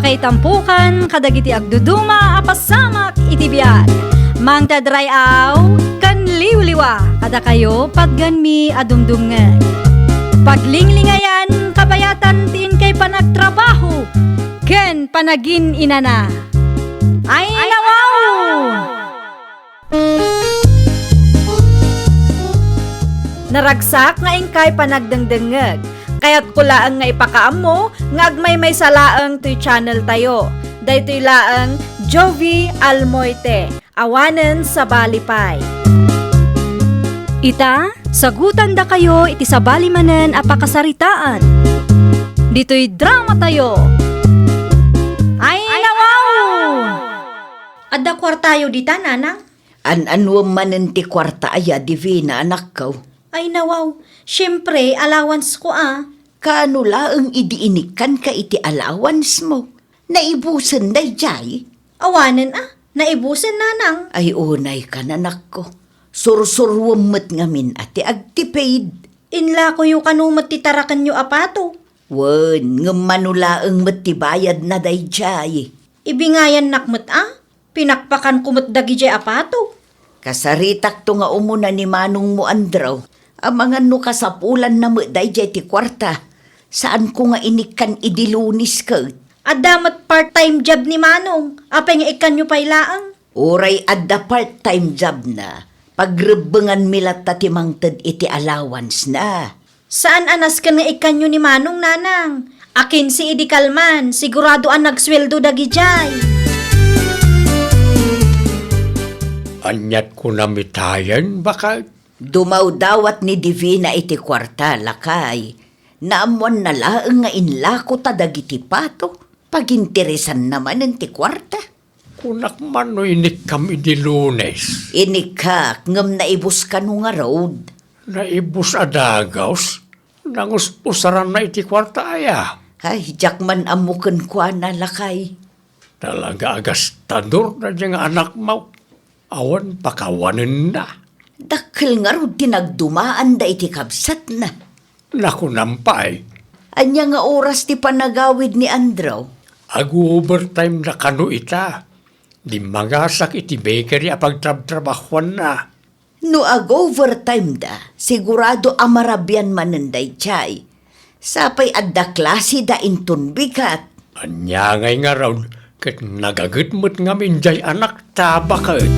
kay tampukan, kadagiti agduduma, apasamak itibiyag. Mang tadray aw, kan liwliwa, kada kayo padganmi adumdumngay. Paglinglingayan, kabayatan tin kay panagtrabaho, ken panagin inana. Ay nawaw! Naragsak nga ingkay panagdengdengeg. Kaya't kulaang nga ipakaam mo, nga agmay may salaang to'y channel tayo. Daytoy laang Jovi Almoite, awanen sa balipay. Ita, sagutan da kayo iti sa balimanen apakasaritaan. Dito'y drama tayo. Ay nawaw! Adda kwartayo dita, nanang? An-anwam manen ti kwarta aya, Divina, anak ko. Ay nawaw, syempre, allowance ko Kaano laang idiinikan ka iti allowance mo? Naibusan day jay? Awanen naibusan nanang. Ay unay ka, nanak ko. Sursurwam met ngamin ati agtipaid. Inla ko yung kanumat titarakan nyo apato. Wen, ngamanulaang matibayad na day jay. Ibingayan nakmat pinakpakan kumot dagi jay apato. Kasaritak to nga umuna ni Manong mo andraw. Ang mga no kasapulan na mo day jay ti kwarta. Saan ko nga inikan idilunis ka? Adamat part-time job ni Manong. Apay nga ikan nyo pailaang. Oray adda part-time job na. Pagrebengan milat tatimang ted iti allowance na. Saan anas ka nga ikan nyo ni Manong, nanang? Akin si Idi Kalman, sigurado ang nagsweldo dagi jay. Anyat ko na mitayan, baka Dumaw dawat ni Divina iti kwarta, lakay. Naamuan na laeng nga inlako tadagiti pato. Paginteresan naman ng ti kwarta. kunak man no inik kami di Lunes. Inikak, ngam naibus ka nung nga road. Naibus adagaws, nangusaran na iti kwarta aya. Ay, jakman amukan kwa na lakay. Talaga agas tandur na diyang anak mo. Awan pakawanin na. Dakil nga road tinagdumaan da iti kabsat na. Naku nampay. Anya nga oras ti panagawid ni Andraw. Ag-overtime na kano ita. Di magasak iti bakery apagtrab-trabahuan na. No ag-overtime da, sigurado amarabyan mananday chay. Sapay adda klase da intun bigat. Anya ngay nga raw, kat nagagitmot nga minjay anak tabakat.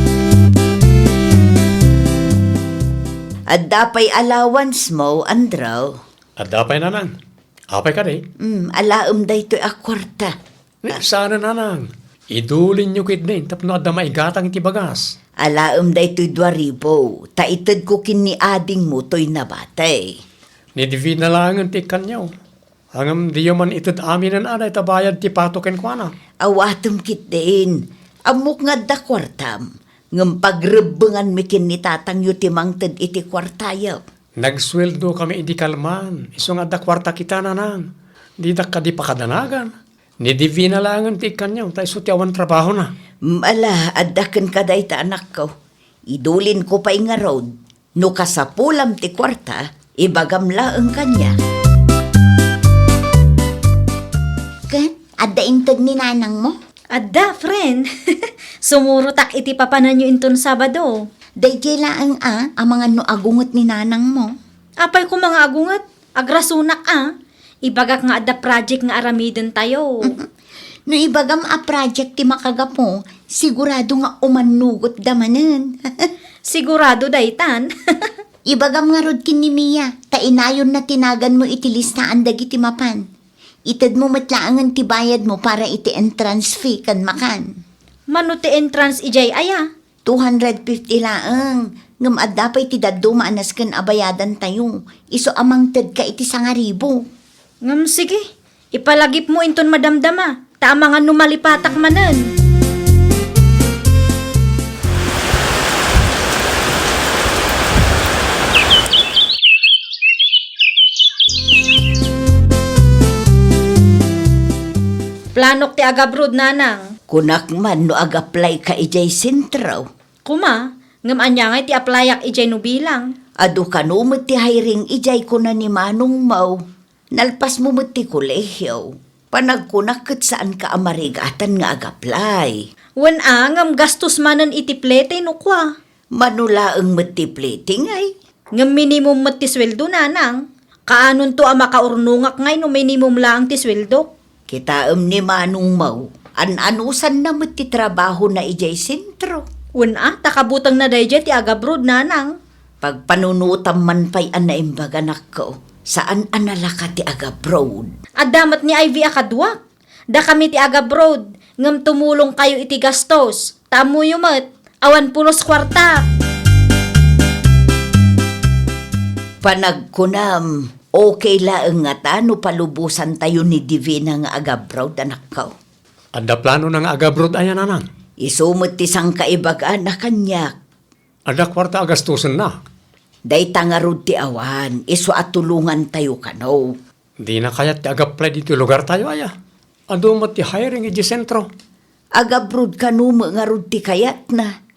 Adda pa'y allowance mo, Andraw. Adapay nanang. Apay ka rin. Alaam da ito'y akwarta. Sana nanang. Idulin nyo kit din, tapno adda maigatang iti bagas. Alaam da ito'y 2,000. Taitad ko kini ading mo to'y nabatay. Ni Divina lang ang tikan nyo. Hangam di man itad amin ang anay tabayad ti patoken ko na. Awatom kit din. Amok nga da kwartam. Ngam pagrebengan mikin ni tatang yu timang tad iti kwartayaw. Nagsweldo kami iti Kalman. Iso nga da kwarta kita nanang. Di da ka di pakadanagan. Ni Divina lang ang tikan nyo. Tayo sutiawan trabaho na. Ala, adakan ka day ta anak ko. Idulin ko pa'y nga road. No kasapulam ti kwarta, ibagam laang kanya. Ken, adda intag ni nanang mo? Adda, friend. Sumurutak iti papanan nyo inton Sabado. Dayjay laang ang mga no agungot ni nanang mo. Apay ko mga agungat, agrasunak Ibagak nga adda project nga aramiden tayo. No ibagam a project ti makagapo, sigurado nga umanugot damanen. Sigurado daytan. Ibagam nga rod kin ni Mia, tainayon na tinagan mo iti listaan dagiti mapan. Itad mo matlaangan ti bayad mo para iti entrance fee kan makan. Mano ti entrance ijay aya. 250 laang. Ngam adda pa'y ti daddo maanas kan abayadan tayo. Iso amang tad ka iti 1,000. Ngam sige, ipalagip mo inton madamdama. Tama nga numalipatak manan. Planok ti agabrod nanang. Kunak man no ag-apply ka ijay sentraw. Kuma, ngam anya nga ti aplayak ijay no bilang. Adu kanumot ti hiring ijay ko na ni Manong Mau. Nalpas mo mo ti kolehyo. Panagkunakit saan ka amarigatan nga agaplay. Wen ngam gastos manan iti plete no kwa. Manulaang matiplating ay. Ngam minimum mat ti sweldo nanang. Kaanon to makaurnungak ngay no minimum lang ti sweldo. Kitaam ni Manong Mau, anusan na ti trabaho na ijay sentro. Wen takabutang na dayjay ti agabrod nanang. Pagpanunutam man pa'y anaimbaganak ko, saan analaka ti agabrod? Adamat ni Ivy akadwak. Da kami ti agabrod. Ngam tumulong kayo iti gastos. Tamo yumat. Awan pulos kwarta. Panagkunam, okay laeng nga tano palubusan tayo ni Divina nga agabrod anak ko. Ada plano ng agabrod ayan nanang. Isumot ti sang kaibagaan na kanyak. Ada kwarta agastusan na. Day tangarod ti awan, iso at tulungan tayo kano. Di na kayat ti agaplay dito lugar tayo aya. Ado mo ti hiring iji sentro. Agabrod kano nga rod ti kayat na.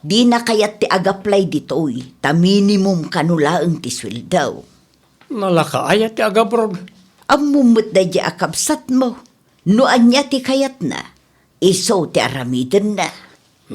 Di na kayat ti agaplay ditoy, ta minimum kanulaang ti sweldaw. Nalaka ayat ti agabrod. Amumot da di akabsat mo. Noan niya ti kayat na, iso ti aramiden na.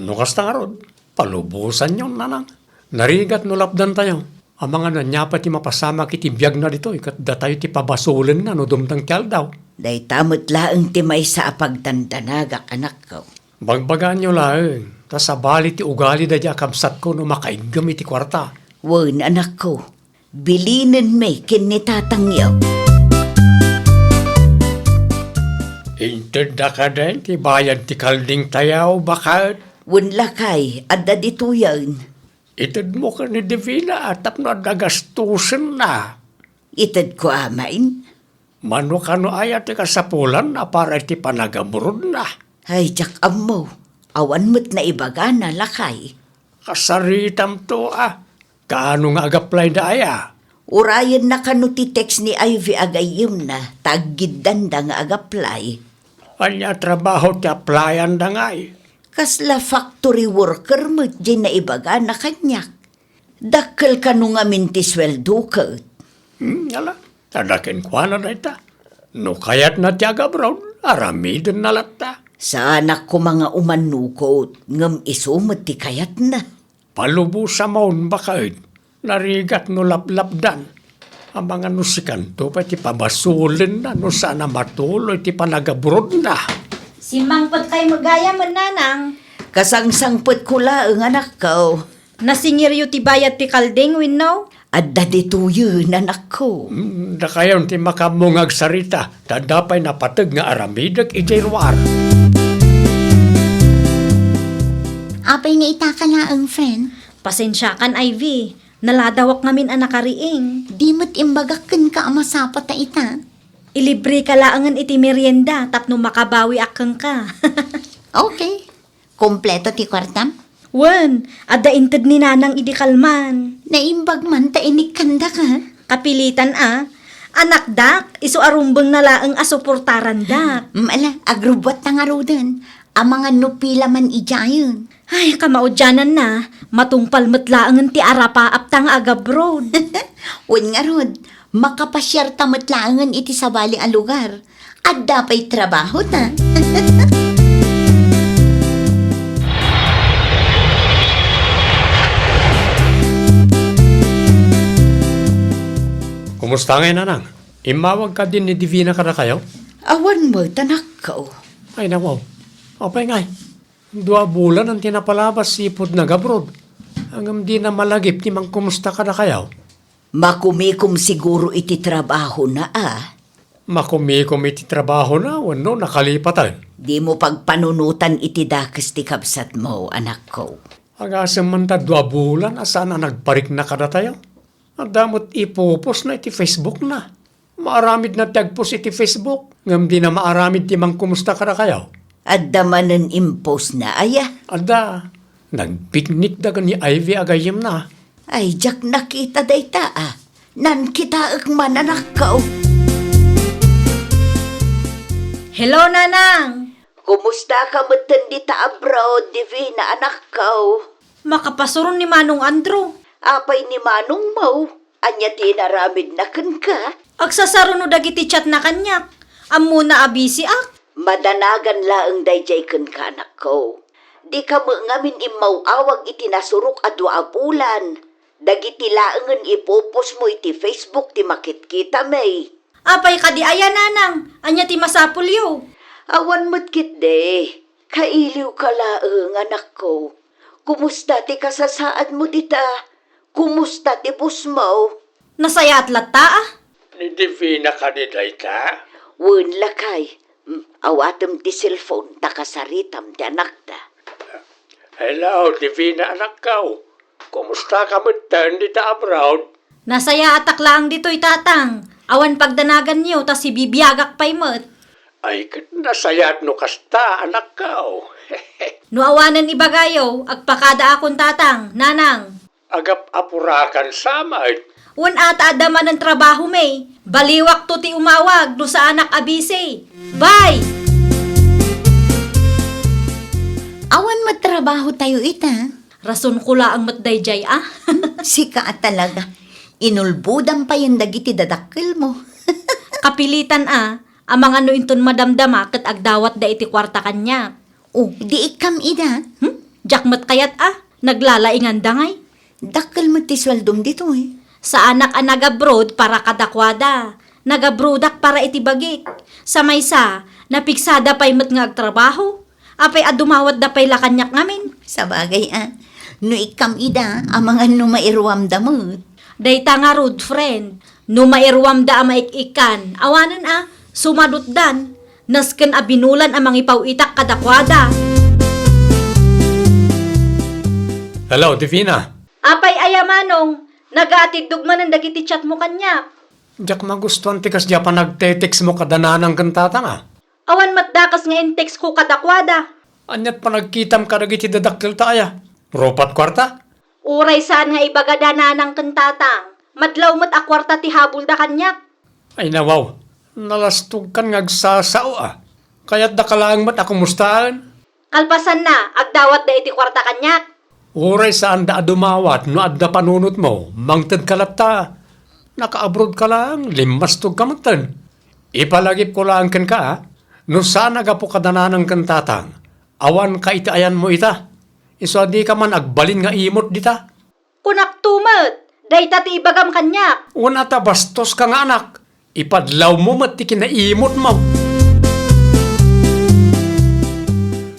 Nukas tangarod. Palubusan yun nanang. Narigat no lapdan tayo. Ang mga nanyapa ti mapasama kiti biyag na dito. Ikat da tayo ti pabasulan na no dumtang tiyal daw. Day tamot laeng ti may sa apagdandanagak anak ko. Bagbagaan nyo laeng. Ta sabali ti ugali da di akabsat ko no makaigam iti kwarta. Wen anak ko, bilinin may kinitatangyaw. Inted da ka din ti bayad ti kalding tayaw bakit? Wen lakay, adda dito yan. Ited mo ka ni Divina atap no adagastusin na. Itad ko amain. Mano ka no ayat ti kasapulan na para ti panagamurod na. Ay, jak mo. Awan mo't na ibaga na lakay. Kasaritam to Kaano nga agaplay da aya? Urayan na kanu ti text ni Ivy agayim na, taggidan da nga agaplay. Anya trabaho ti applyan da ngay. Kasla factory worker mo't di na ibaga na kanyak. Dakkel kanu nga minti sweldo ka. Yala, tadakin kwa na ita. No kayat na ti agabrod, aramidin na lata. Sa anak ko mga umanukot, ngam isumot ti kayat na. Palubo sa maun bakit? Narigat no laplapdan. Ang mga nusikan to pa ti pabasulin na no sana matuloy ti panagabrod na. Si Mangpot kay magaya man nanang. Kasangsangpot ko laeng anak ko. Nasingiryo ti bayad ti kalding winnaw. Adda dito yun anak ko. Da kayon ti makamungag sarita. Tadapay napatag nga aramidag ijay ruar. Apay nga itaka na ang friend. Pasensya kan Ivy. Naladawak ngamin ang nakariing. Di mo't imbagakan ka amasapat ta ita. Ilibre ka laangan iti merienda tapno makabawi akang ka. Okay. Kompleto ti kwartam. Wen, adda inted ni nanang idikalman. Naimbag man ta inikanda ka. Kapilitan Anak dak, iso arumbeng na laang asuportaran dak. Ala, agrubot na nga rodan. Ang mga nupila man ijayon. Ay, kamaudyanan na. Matungpal matlaangan ti arapa aptang agabrod. Wen nga rod, makapasyar tamatlaangan iti sabali a lugar. At dapay trabaho ta. Kumusta ngayon nanang? Imawag ka din ni Divina ka na kayo? Awan mo, tanak ko. Ay nawaw. Apay ngay. 2 bulan ang tinapalabas sipod na gabrod. Hanggang di na malagip ni mang kumusta ka na kayaw. Makumikom siguro iti trabaho na Makumikom iti trabaho na, wano nakalipatan. Di mo pagpanunutan iti dakes ti kabsat mo, anak ko. Agasam man ta 2 bulan, asaan na nagparik na ka na tayo? Ang damot ipupos na iti Facebook na. Maaramid na tagpos iti Facebook. Ngam di na maaramid ti mang kumusta ka na kayaw. At damanan impose na aya. Ada, nagpiknik daga ni Ivy agayim na. Ay, jak nakita dayta Nan kita man anak ko. Hello, nanang. Kumusta ka matan dita abroad, Divina anak ko? Makapasuron ni Manong Andrew. Apay ni Manong Mau, anya tinaramid na kan ka. Agsasaro no dagiti chat na kanyak. Amo na abisi Madanagan laeng dayjay ken ka anak ko. Di ka mo ngamin imawawag iti nasurok a 2 bulan. Dagiti laengen ipopos mo iti Facebook ti makitkita may. Apay kadi aya nanang, anya ti masapulyo. Awan mo't kit de. Kailiw ka laeng anak ko. Kumusta ti kasasaad mo dita? Kumusta ti bus mo? Nasaya at lata Ni Divina ka ni dayta? Wen lakay. Awatem ti cellphone takasaritam ti anak ta. Hello, Divina anak ko. Kumusta ka mo dita abroad? Nasaya atak lang dito'y tatang. Awan pagdanagan niyo, tas si bibiyagak pa'y mat. Ay, nasayat no kasta anak ko. No awanan ibagayo, agpakada akong tatang, nanang. Agap apurakan samay. Un ata adaman ng trabaho may. Baliwak to ti umawag do sa anak abise. Bye! Awan matrabaho tayo ita. Rason ko lang matdayjay Sika talaga. Inulbudan pa yung dagiti dadakkel mo. Kapilitan ang mga nuinton madamdama kat agdawat da iti kwarta kanya. Oh, di ikam ida. Jakmat kayat naglalaingan dangay. Dakkel mo ti swaldom dito eh. Sa anak nag-abroad para kadakwada. Nag-abroadak para itibagik. Sa maysa, napigsada pa'y mat nga agtrabaho. Apay adumawad da pa'y lakanyak ngamin. Sa bagay no ikam ida, ang mga numairuam damot. Dayta nga road friend. No mairwam da maikikan. Awanan sumadot dan. Nasken abinulan ang mangipaw itak kadakwada. Hello, Divina. Apay ayamanong. Nagaatid dugman ang dagiti chat mo kanya. Diyak magustuhan ti kas diya pa nagte-text mo kadananang kantata nga. Awan matdakas nga in text ko kadakwada. Anyat pa nagkitam ka nagiti dadakkel taaya. Ropat kwarta? Uray saan nga ibagada na ng kantatang. Madlaw mat akwarta ti habol da kanyak. Ay nawaw, nalastog kan ngagsasao Kaya't da kalaang mat akumustahan. Kalpasan na, agdawat da iti kwarta kanyak. Uray saan da dumawat no adda panunot mo, mangtad kalata. Naka-abroad ka lang, limastog ka matan. Ipalagip ko lang kan ka, no saan agapo kadananang kantatang. Awan ka itaayan mo ita. Iso di ka man agbalin nga imot dita. Kunak tumat, dayta ti ibagam kanyak. Una ta bastos ka nga anak. Ipadlaw mo mat ti kinaimot mo.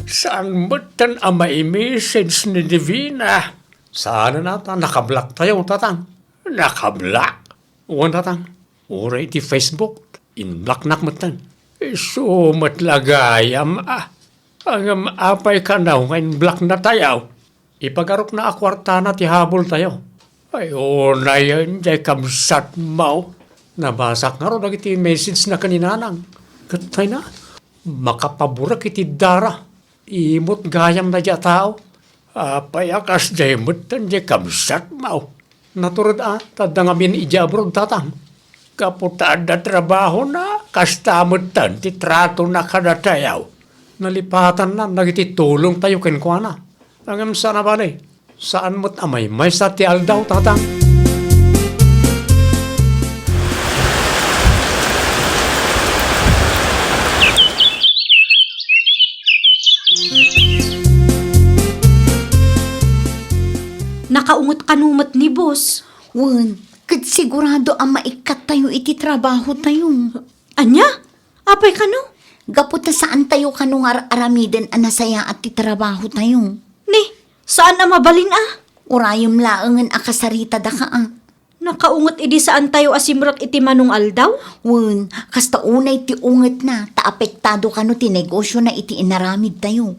Saan matan ang may message ni Divina? Sana nata, nakablock tayo, tatang. Nakablock? Uwan, tatang. Uray ti Facebook. In-block nak matan. So, matlagayam Ang apay ka na, ngayon block na tayo. Ipagarok na akwarta na ti habol tayo. Ay, na yan, jay kamsat mo. Nabasak nga ro, nagiti message na kaninanang. Katay na, makapaburak iti dara. Imot gayam na dya tao. Apay akas jay mutan jay kamsat mo. Naturod tadang amin ijabrod tatang. Kaputad na trabaho na, kastamutan ti trato na kadatayaw. Nalipatan na, nagiti tulong tayo kenkwana. Angam sana ba ni? Saan mo't amay? May sa ti aldaw, tatang. Nakaungot kanumat ni boss. Wen, kat sigurado ang maikat tayo iti trabaho tayo. Anya? Apay kano? Gaputa saan tayo kanong aramiden ang nasaya at ti trabaho tayo. Ni, saan na mabalin Urayom laangan akasarita da ka Nakaungot idi saan tayo asimrot iti manong aldaw? Wen, kasta unay ti unget na, taapektado ka no ti negosyo na iti inaramid tayo.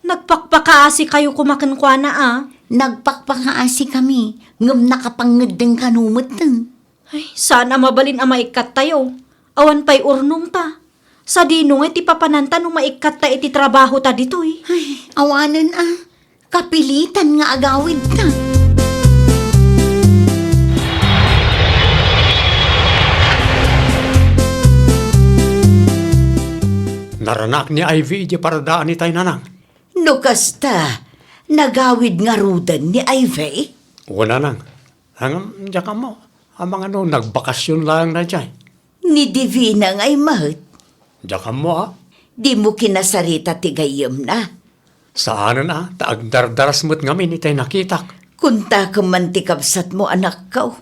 Nagpakpakaasi kayo kumakankwana Nagpakpakaasi kami, ngam nakapangad din kanumot Ay, saan na mabalin ang maikat tayo? Awan pa'y urnong ta. Sa dinong iti papananta nung maikat ta iti trabaho ta ditoy. Ay, awanan kapilitan nga agawid ta. Naranak ni Ivy, di para daan ni tayo nanang. No kasta, nagawid nga rudan ni Ivy? Wala nang. Hanggang diyan ka mo. Ang mga nagbakasyon lang na dyan. Ni Divina nga'y mahit. Diyan mo Di mo kinasarita ti gayem na. Saanan taag dardaras mo't ngamin itay nakitak. Kunta ka man ti kabsat mo anak ko.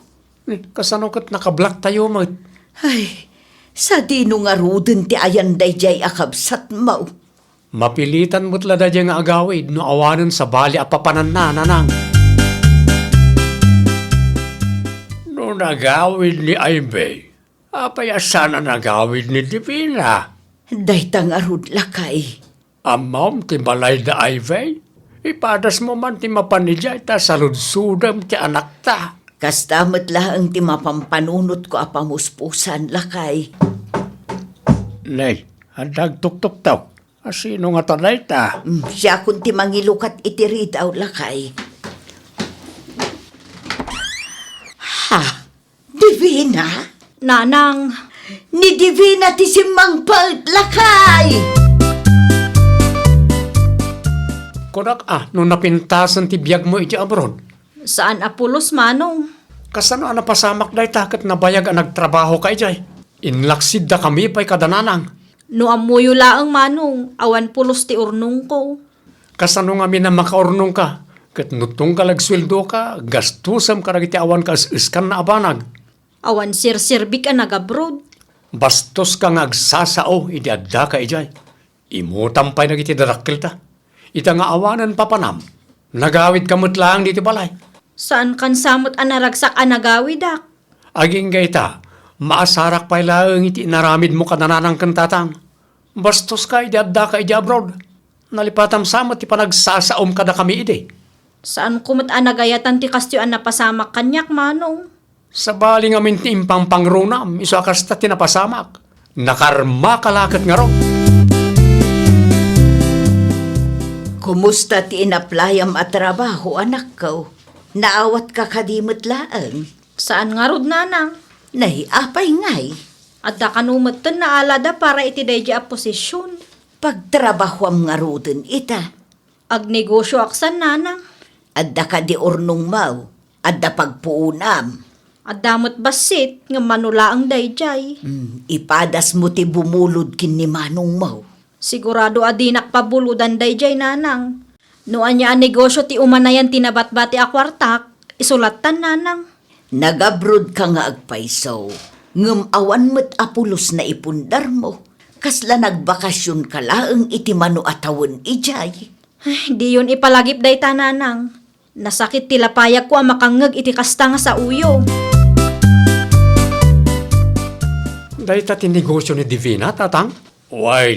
Kasano kat nakablock tayo mo. Ay, sa dino nga rudin ti ayan dayjay akabsat mo. Mapilitan mo't lada dyan nga agawid no awanan sa bali a papanan na nanang. No nagawid ni Aibay, apay asana nagawid ni Divina. Dayta nga rud lakay. Amam ti balay da Aibay, ipadas mo man ti mapanidya ita saludsudam ti anak ta. Kastamat lang ti mapampanunot ko apamuspusan lakay. Nay, handag tuktok taw. Asino nga tanay ta? Siya kun ti mangilukat iti daw lakay. Ha? Divina? Nanang, Ni Divina ti simang lakay! Kunak nung napintasan ti biyag mo iti abroad. saan apulos manong? Kasano napasamak day takat nabayag ang nagtrabaho kay jay. Inlaksid da kami pa'y kadananang. No amuyo laang manong, awan pulos ti urnong ko. Kasano nga na makaurnong ka. Kat nutong ka lagsweldo ka, gastusam ka iti awan ka iskan na abanag. Awan sir-sirbi ka nag-abroad. Bastos ka nga agsasao, iti adda ka ijay. Imutam pa'y nagiti darakil ta. Ita nga awanan papanam. Nagawid kamot lang dito balay. Saan kan samot anaragsak anagawidak? Aging gayta, maasarak pa'y lang iti naramid mo kadananang kantatang. Bastos ka, iti adda ka iti abroad. Nalipatam samot ti panagsasaom kada kami iti. Saan kumot anagayatan ti kastyo an napasamak kanyak manong? Sa bali nga minti impang pangrunam, iso akasta tinapasamak. Nakarma kalakat nga ro. Kumusta ti inaplayam at trabaho anak ko? Naawat ka kadimot laang. Saan nga rod nanang? Nay, apay ngay. Adda kanumot na alada para iti dayja a posisyon. Pagtrabaho am nga rudin ita. Agnegosyo aksan nanang. Adda ka di urnong mau. Adda pagpuunam. Addamot basit nga manula ang dayjay. Ipadas mo ti bumulod kin ni manong mau. Sigurado adinak pabuludan dayjay nanang. No anya ang negosyo ti umanayan tinabatbati a kwartak, isulatan nanang. Nagabrod ka nga agpaisaw. Ngem awan mo't apulos na ipundar mo. Kasla nagbakasyon ka laang iti mano atawon ijay. Ay, di yun ipalagip day tananang. Nasakit tilapayag ko ang makangag iti kasta nga sa uyo. Dahil ta tinegosyo ni Divina, tatang? Why,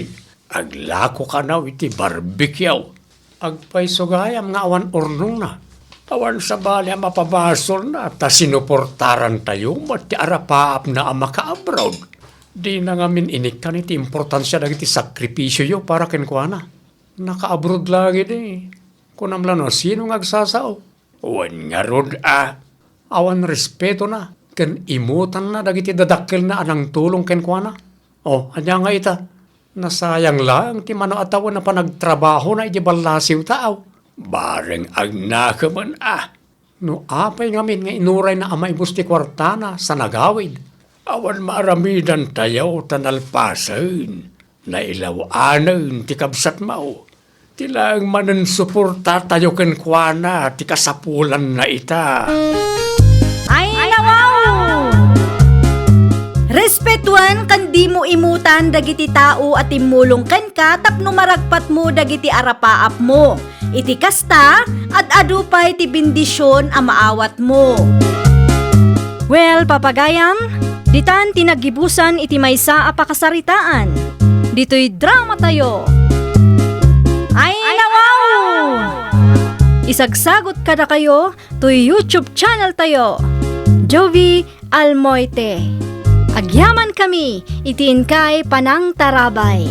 aglako ka na iti barbecue. Agpaisugayam nga awan urnong na. Awan sa bali ang mapabasol na, ta sinuportaran tayo, mati arapaap na ang maka-abroad. Di na ngamin inikan iti importansya na iti sakripisyo yo para kenkwana. Naka-abroad lagi di. Kunam lang no, sino nga agsasao? Wan nga rod awan respeto na. Ken imutan na dagiti dadakkel na anang tulong kenkwana. Anya nga ita. Nasayang lang ti mano atawan na panagtrabaho na iti balasiw tao. Bareng agnakaman No apay ngamin nga inuray na amay busti kwartana sa nagawid. Awan maaramidan tayo tanalpasan. Nailawanan ti kabsat mao. Tilang manan suporta tayo kenkwana ti kasapulan na ita. Ay, nawaw! Respetuan kan di mo imutan dagiti tao at imulong ken ka tapno maragpat mo dagiti arapaap mo. Iti kasta at adupay ti bendisyon a maawat mo. Well, papagayam, ditan tinagibusan iti maysa a pakasaritaan. Dito'y drama tayo. Ay, nawaw! Isagsagot kada kayo to YouTube channel tayo. Jovi Almoite. Agyaman kami, itiin kay Panang Tarabay.